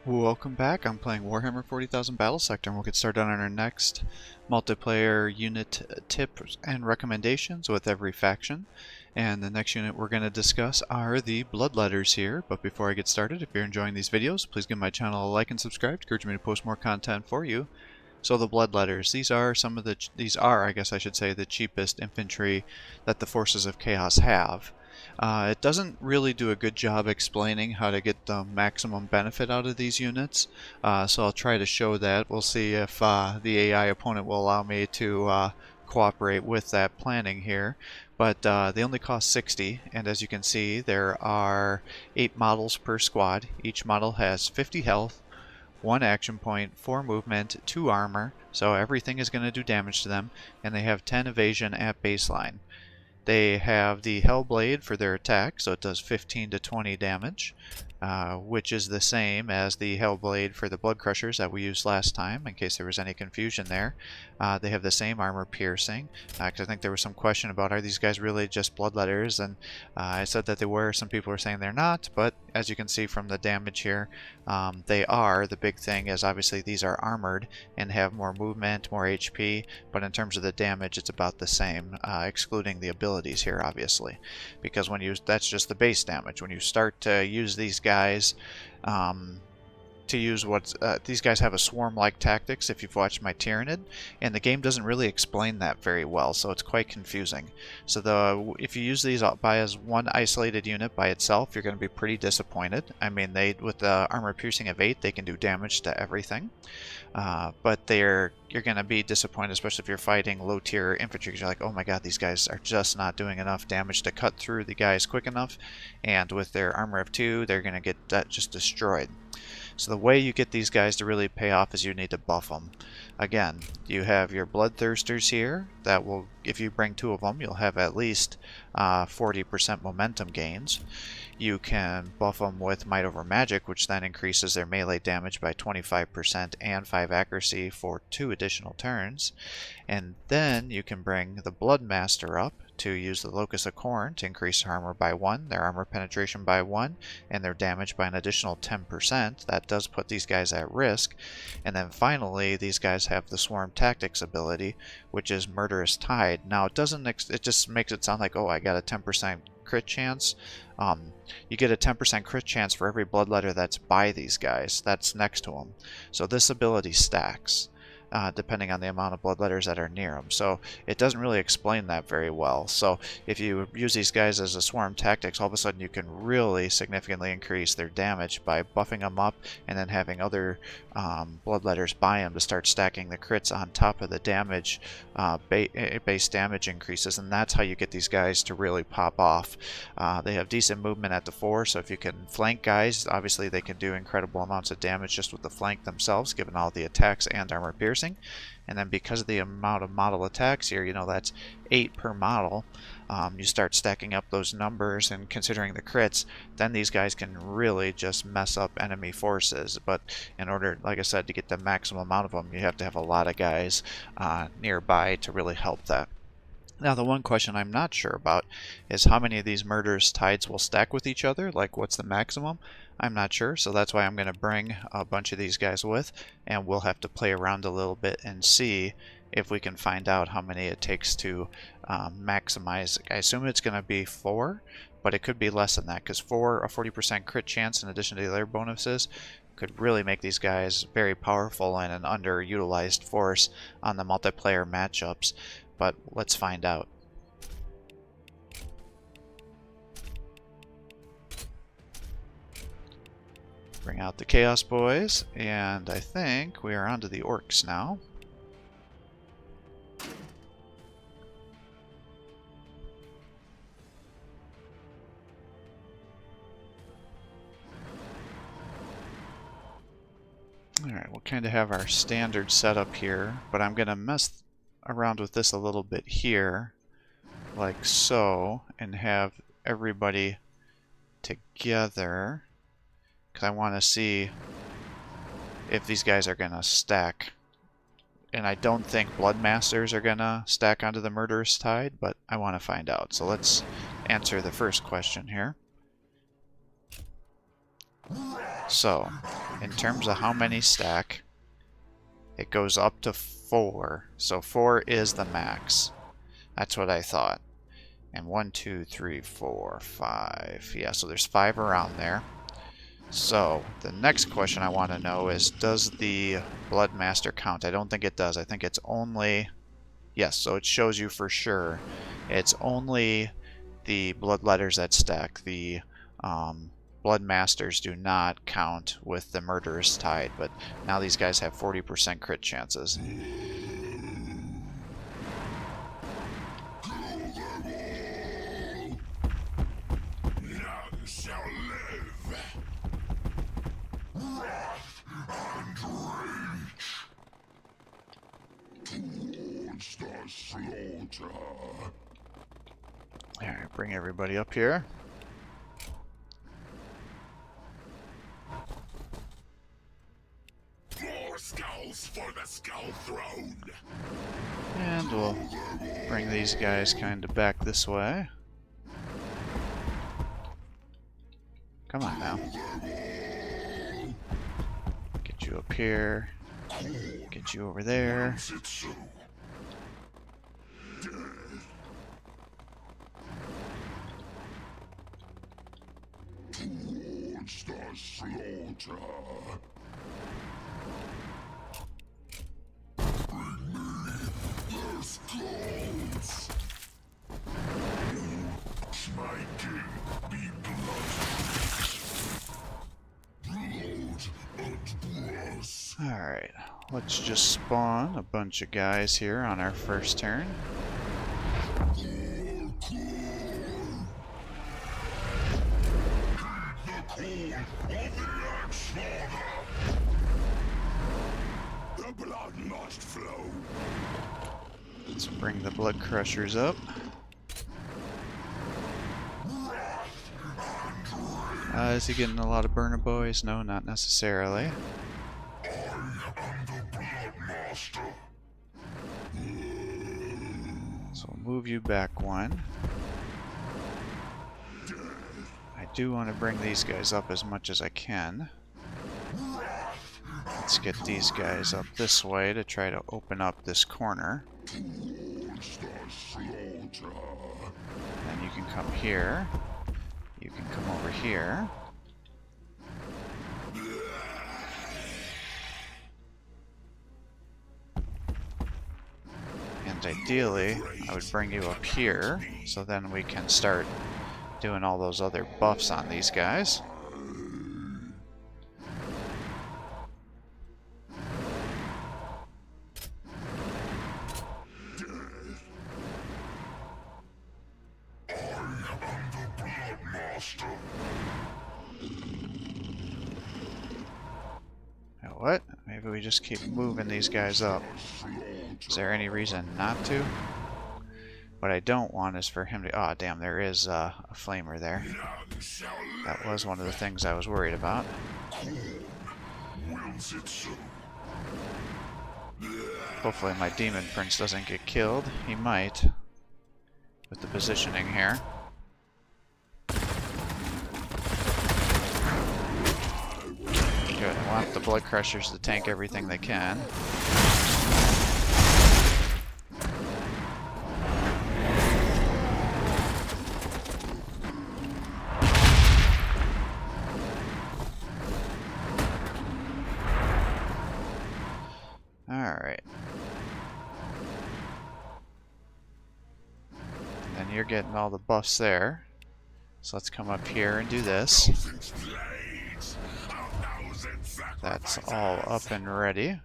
Welcome back. I'm playing Warhammer 40,000 Battlesector, and we'll get started on our next multiplayer unit tips and recommendations with every faction. And the next unit we're going to discuss are the Bloodletters here. But before I get started, if you're enjoying these videos, please give my channel a like and subscribe to encourage me to post more content for you. So the Bloodletters, these are, I guess I should say, the cheapest infantry that the Forces of Chaos have. It doesn't really do a good job explaining how to get the maximum benefit out of these units, so I'll try to show that. We'll see if the AI opponent will allow me to cooperate with that planning here. But they only cost 60, and as you can see, there are 8 models per squad. Each model has 50 health, 1 action point, 4 movement, 2 armor, so everything is going to do damage to them, and they have 10 evasion at baseline. They have the Hellblade for their attack, so it does 15 to 20 damage, which is the same as the Hellblade for the Blood Crushers that we used last time, in case there was any confusion there. They have the same armor piercing, because I think there was some question about, are these guys really just Bloodletters? And I said that they were. Some people are saying they're not, but as you can see from the damage here, they are. The big thing is obviously these are armored and have more movement, more HP, but in terms of the damage it's about the same, excluding the abilities here obviously, because that's just the base damage. When you start to use these guys, these guys have a swarm-like tactics if you've watched my Tyrannid, and the game doesn't really explain that very well, so it's quite confusing. So if you use these as one isolated unit by itself, you're going to be pretty disappointed. I mean, with the armor piercing of 8, they can do damage to everything, but you're going to be disappointed, especially if you're fighting low-tier infantry, because you're like, oh my god, these guys are just not doing enough damage to cut through the guys quick enough, and with their armor of 2, they're going to get just destroyed. So the way you get these guys to really pay off is you need to buff them. Again, you have your Bloodthirsters here that will, if you bring 2 of them, you'll have at least 40% momentum gains. You can buff them with Might over Magic, which then increases their melee damage by 25% and 5 accuracy for 2 additional turns. And then you can bring the Bloodmaster up to use the Locust of Khorne to increase their armor by 1, their armor penetration by 1, and their damage by an additional 10%. That does put these guys at risk. And then finally, these guys have the Swarm Tactics ability, which is Murderous Tide. Now it just makes it sound like, oh, I got a 10% crit chance. You get a 10% crit chance for every Bloodletter that's by these guys, that's next to them. So this ability stacks, depending on the amount of Bloodletters that are near them. So it doesn't really explain that very well. So if you use these guys as a swarm tactics, all of a sudden you can really significantly increase their damage by buffing them up and then having other Bloodletters by them to start stacking the crits on top of the damage, base damage increases, and that's how you get these guys to really pop off. They have decent movement at the 4, so if you can flank guys, obviously they can do incredible amounts of damage just with the flank themselves, given all the attacks and armor piercing. And then because of the amount of model attacks here, you know, that's 8 per model, you start stacking up those numbers and considering the crits, then these guys can really just mess up enemy forces. But in order, like I said, to get the maximum amount of them, you have to have a lot of guys nearby to really help that. Now, the one question I'm not sure about is how many of these Murderous Tides will stack with each other. Like, what's the maximum? I'm not sure, so that's why I'm going to bring a bunch of these guys with, and we'll have to play around a little bit and see if we can find out how many it takes to maximize. I assume it's going to be 4, but it could be less than that, because a 40% crit chance in addition to the other bonuses could really make these guys very powerful and an underutilized force on the multiplayer matchups. But let's find out. Bring out the Chaos Boys, and I think we are onto the Orcs now. Alright, we'll kind of have our standard setup here, but I'm going to mess around with this a little bit here, like so, and have everybody together, because I want to see if these guys are going to stack. And I don't think Bloodmasters are going to stack onto the Murderous Tide, but I want to find out. So let's answer the first question here. So, in terms of how many stack, it goes up to 4. So 4 is the max. That's what I thought. And 1, 2, 3, 4, 5. Yeah, so there's 5 around there. So the next question I want to know is, does the Bloodmaster count? I don't think it does. I think it's only... Yes, so it shows you for sure. It's only the Bloodletters that stack. The Bloodmasters do not count with the Murderous Tide, but now these guys have 40% crit chances. None shall live. Wrath and rage towards the slaughter. Alright, bring everybody up here. More skulls for the Skull Throne. And we'll bring these guys kind of back this way. Come on now. Get you up here. Get you over there. Towards the slaughter. Bring me their skulls. My king be blood and brass. Alright, let's just spawn a bunch of guys here on our first turn. The blood must flow. Let's bring the Blood Crushers up. Is he getting a lot of burner boys? No, not necessarily. I am the Blood Master. So we'll move you back one. I do want to bring these guys up as much as I can. Let's get these guys up this way to try to open up this corner. Towards the slaughter. Then you can come here. You can come over here. And ideally, I would bring you up here, so then we can start doing all those other buffs on these guys. Now what? Maybe we just keep moving these guys up. Is there any reason not to? What I don't want is for him to... Oh, damn, there is a flamer there. That was one of the things I was worried about. Hopefully my Demon Prince doesn't get killed. He might, with the positioning here. Good, I want the Blood Crushers to tank everything they can. Alright. And then you're getting all the buffs there. So let's come up here and do this. That's all up and ready.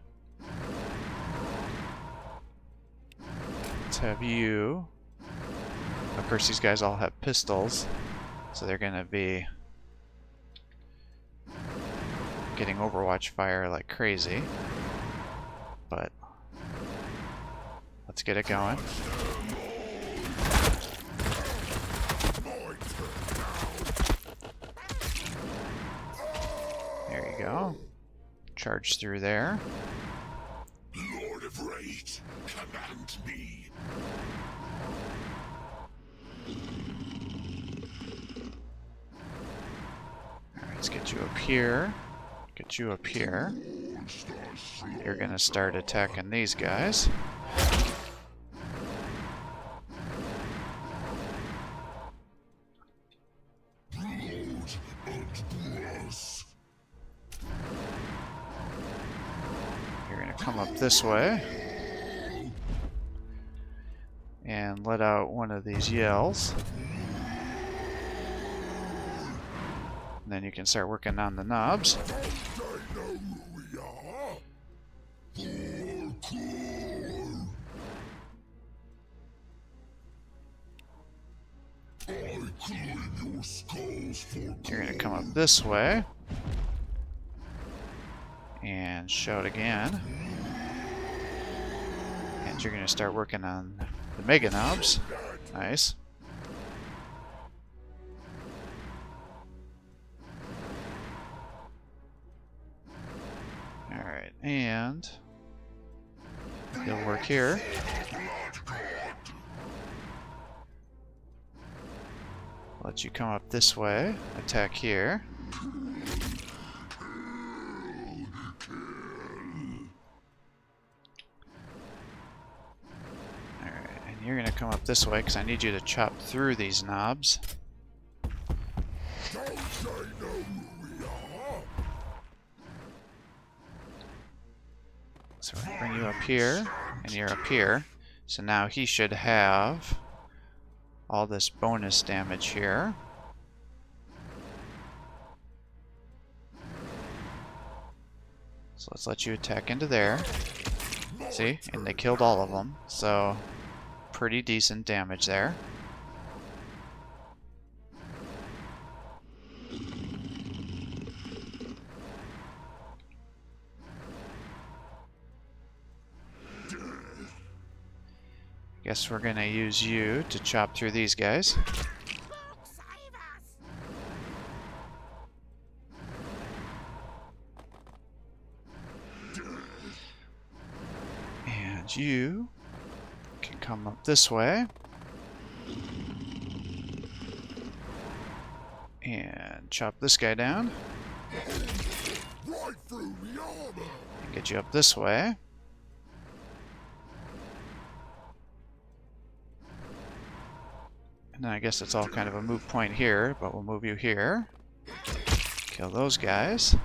Let's have you. Of course, these guys all have pistols, so they're gonna be getting Overwatch fire like crazy. But let's get it going. There you go. Charge through there. Lord of Rage, command me. Alright, let's get you up here. Get you up here. You're gonna start attacking these guys. You're gonna come up this way and let out one of these yells. And then you can start working on the knobs. You're gonna come up this way and shout again. And you're gonna start working on the mega knobs. Nice. Alright, and you'll work here. Let you come up this way, attack here. Alright, and you're gonna come up this way because I need you to chop through these knobs. So we're gonna bring you up here, and you're up here. So now he should have all this bonus damage here. So let's let you attack into there. See? And they killed all of them. So pretty decent damage there. Guess we're gonna use you to chop through these guys. And you can come up this way. And chop this guy down. And get you up this way. And then I guess it's all kind of a moot point here, but we'll move you here. Kill those guys.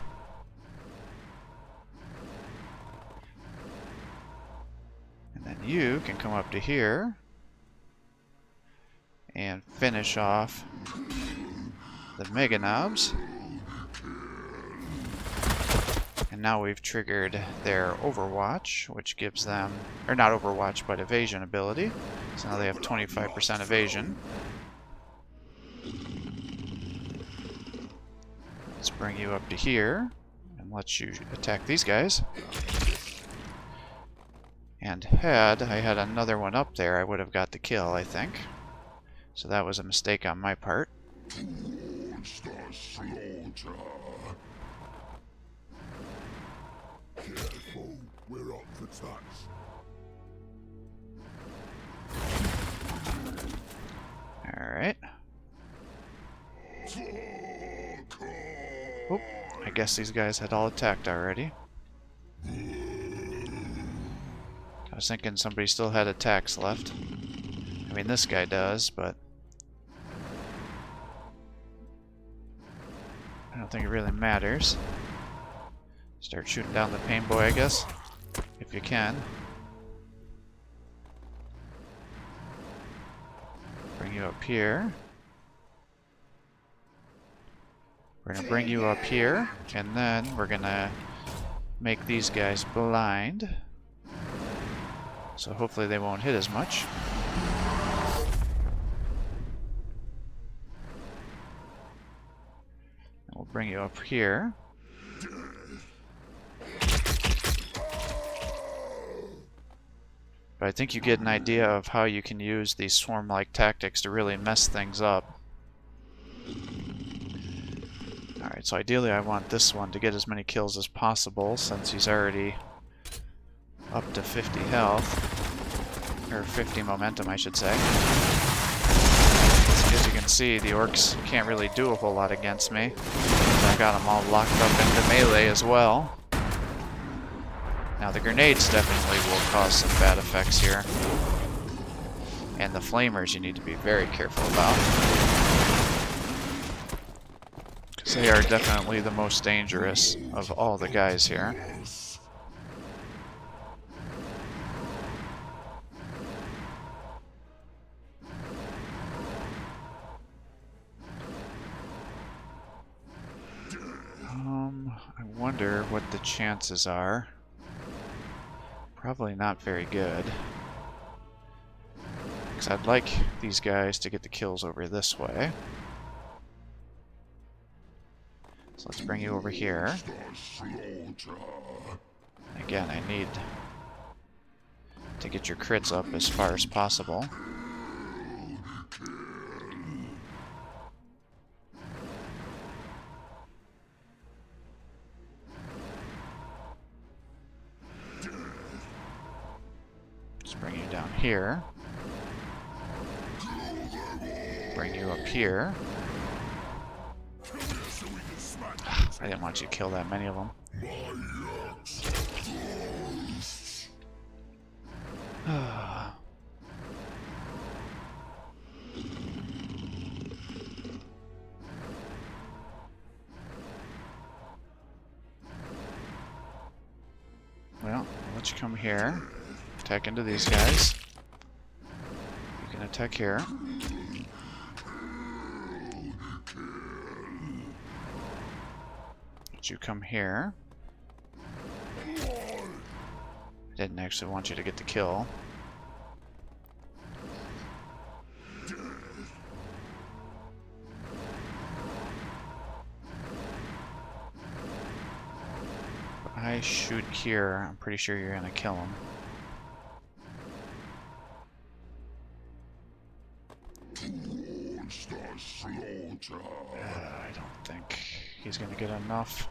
And then you can come up to here and finish off the mega knobs. And now we've triggered their Overwatch, which gives them, or not Overwatch, but evasion ability. So now they have 25% evasion. Let's bring you up to here and let you attack these guys. And had I had another one up there, I would have got the kill, I think. So that was a mistake on my part. Careful, we're up for touch. Alright. Oop, I guess these guys had all attacked already. I was thinking somebody still had attacks left. I mean, this guy does, but I don't think it really matters. Start shooting down the pain boy, I guess, if you can. Bring you up here. We're gonna bring you up here, and then we're gonna make these guys blind. So hopefully they won't hit as much. And we'll bring you up here. But I think you get an idea of how you can use these swarm-like tactics to really mess things up. Alright, so ideally I want this one to get as many kills as possible, since he's already up to 50 health. Or 50 momentum, I should say. As you can see, the orcs can't really do a whole lot against me. I got them all locked up into melee as well. Now the grenades definitely will cause some bad effects here. And the flamers you need to be very careful about. Because they are definitely the most dangerous of all the guys here. I wonder what the chances are. Probably not very good. Because I'd like these guys to get the kills over this way. So let's bring you over here. Again, I need to get your crits up as far as possible. Just bring you down here. Bring you up here. I didn't want you to kill that many of them. Well, I'll let you come here. Attack into these guys. You can attack here. Let you come here. I didn't actually want you to get the kill. If I shoot here, I'm pretty sure you're gonna kill him. I don't think he's gonna get enough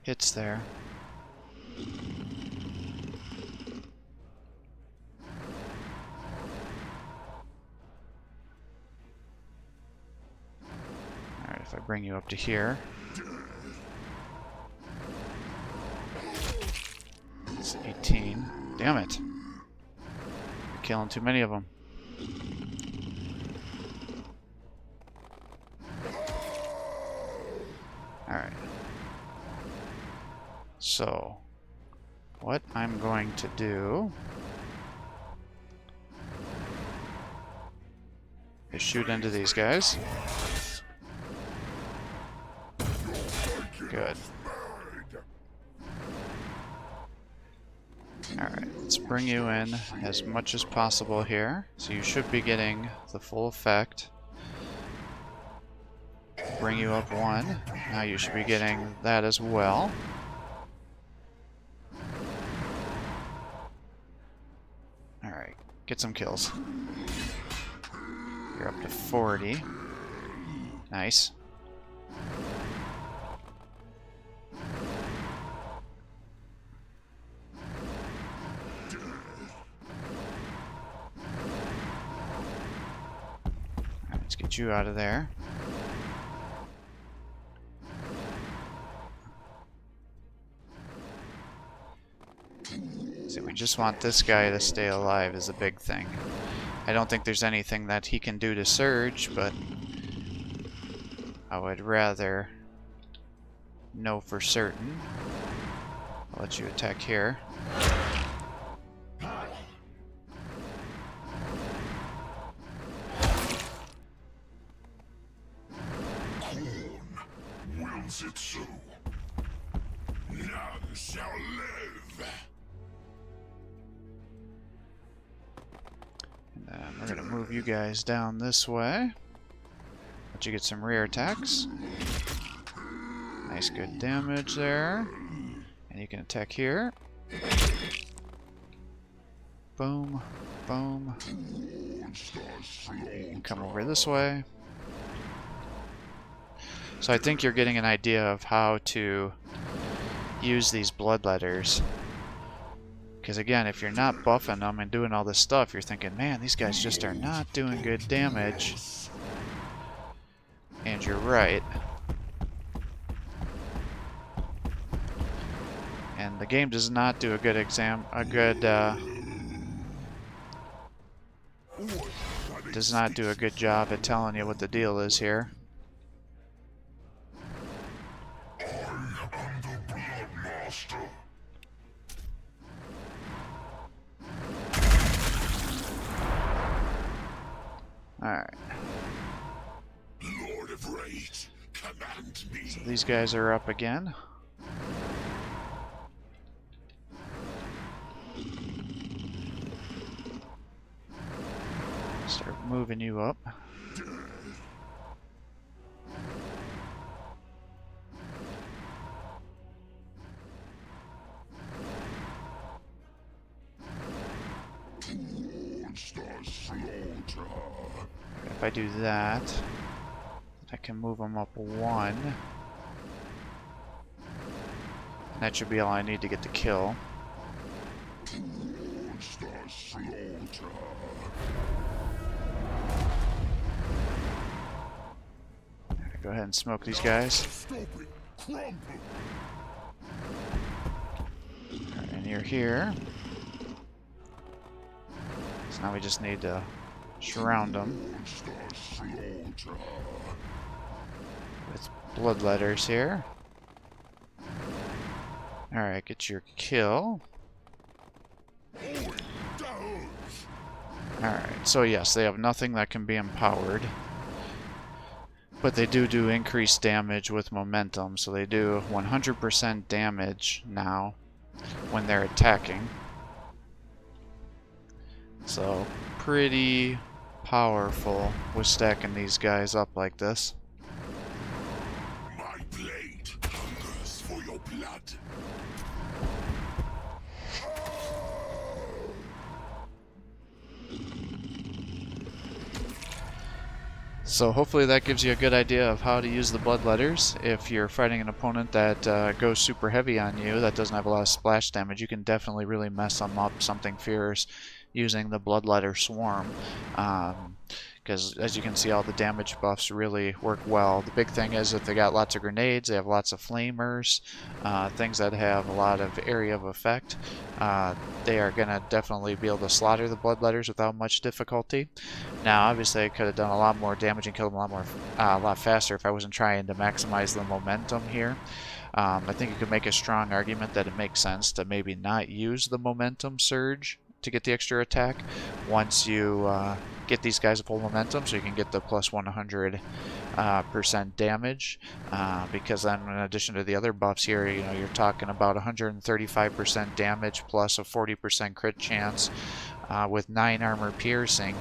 hits there. Alright, if I bring you up to here. It's 18. Damn it. You're killing too many of them. Alright. So, what I'm going to do is shoot into these guys. Good. Alright, let's bring you in as much as possible here. So you should be getting the full effect. Bring you up one. Now you should be getting that as well. Alright, get some kills. You're up to 40. Nice. Alright, let's get you out of there. So we just want this guy to stay alive is a big thing. I don't think there's anything that he can do to Surge, but I would rather know for certain. I'll let you attack here. Khorne wills it so. None shall live. And then we're gonna move you guys down this way. Let you get some rear attacks. Nice good damage there. And you can attack here. Boom, boom. And come over this way. So I think you're getting an idea of how to use these bloodletters Because again, if you're not buffing them and doing all this stuff, you're thinking, man, these guys just are not doing good damage. And you're right. And the game does not do a good does not do a good job at telling you what the deal is here. I am the Bloodmaster. Alright. Lord of Rage, command me. So these guys are up again. Start moving you up. Towards the slaughter. If I do that, I can move them up one. And that should be all I need to get the kill. Towards the slaughter. Go ahead and smoke these guys. Stop it. Crumble. Alright, and you're here. So now we just need to surround them Towards the slaughter. with bloodletters here. Alright, get your kill. Alright, so yes, they have nothing that can be empowered. But they do increased damage with momentum, so they do 100% damage now when they're attacking. So, pretty powerful with stacking these guys up like this. My blade hungers for your blood. So hopefully that gives you a good idea of how to use the bloodletters. If you're fighting an opponent that goes super heavy on you, that doesn't have a lot of splash damage, you can definitely really mess them up, something fierce, using the bloodletter swarm. Because as you can see, all the damage buffs really work well. The big thing is that they got lots of grenades, they have lots of flamers, things that have a lot of area of effect. They are going to definitely be able to slaughter the bloodletters without much difficulty. Now, obviously, I could have done a lot more damage and killed them a lot faster if I wasn't trying to maximize the momentum here. I think you could make a strong argument that it makes sense to maybe not use the momentum surge to get the extra attack once you get these guys at full momentum, so you can get the plus 100% damage, because then in addition to the other buffs here, you know, you're talking about 135% damage plus a 40% crit chance with 9 armor piercing,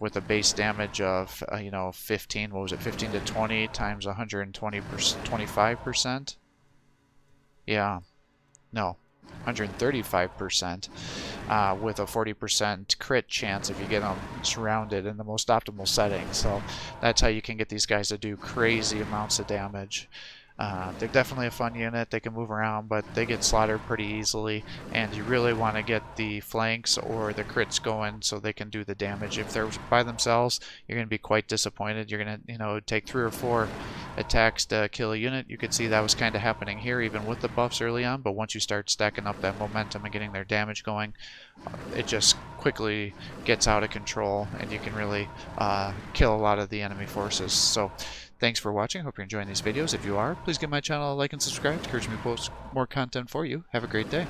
with a base damage of 15 to 20 times 125%. Yeah, no, 135%, with a 40% crit chance if you get them surrounded in the most optimal setting. So that's how you can get these guys to do crazy amounts of damage. They're definitely a fun unit. They can move around, but they get slaughtered pretty easily, and you really want to get the flanks or the crits going so they can do the damage. If they're by themselves, you're going to be quite disappointed. You're going to take 3 or 4 attacks to kill a unit. You could see that was kind of happening here even with the buffs early on, but once you start stacking up that momentum and getting their damage going, it just quickly gets out of control, and you can really kill a lot of the enemy forces. So thanks for watching. Hope you're enjoying these videos. If you are, please give my channel a like and subscribe to encourage me to post more content for you. Have a great day.